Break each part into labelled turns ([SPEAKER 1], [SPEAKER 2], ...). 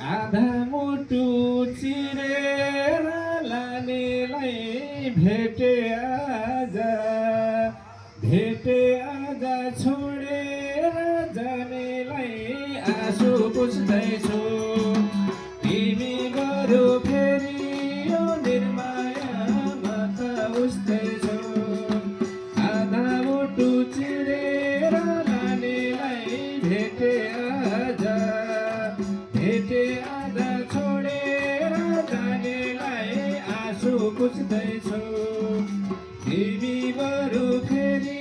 [SPEAKER 1] आधा मुटु चिरेर लानेलाई भेटे आज छोडेर जानेलाई आँसु पुस्दैछु तिमी बरु फेरि यो निर्मायामा त उस्तैछु आधा मुटु चिरेर लानेलाई भेटे आज छोडेर जानेलाई आँसु पुस्दैछु तिमी बरु फेरि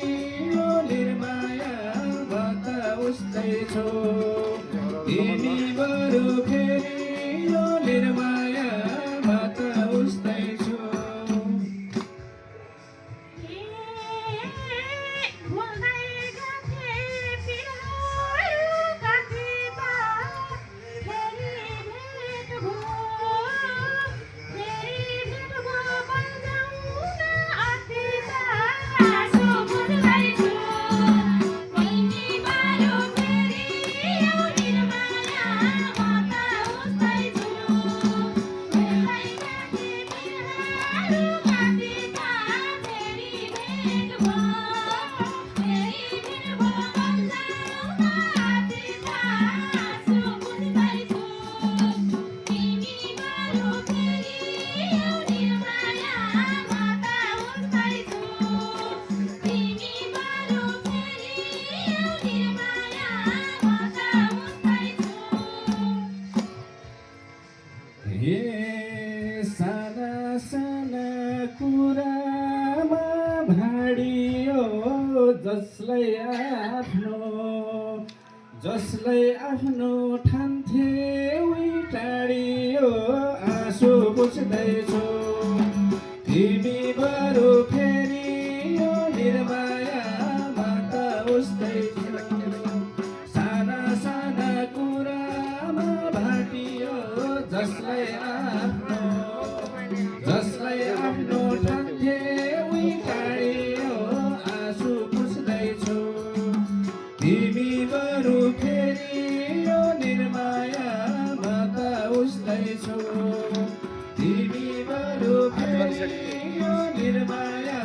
[SPEAKER 1] यो निर्मायामा त उस्तैछु तिमी बरु फेरि यो निर्मायामा त उस्तैछु साना साना कुरामा भाडियो जसलाई आफ्नो ठान्थे उही टाढियो आँसु पुस्दैछु तिमी बरु फेरि यो निर्मायामा त उस्तैछु साना साना कुरामा भाटियो जसलाई आफ्नो ठान्थे उही टाढियो आँसु पुस्दैछु तिमी बरु फेरि यो निर्मायामा त उस्तैछु तिमी बरु फेरि यो निर्माया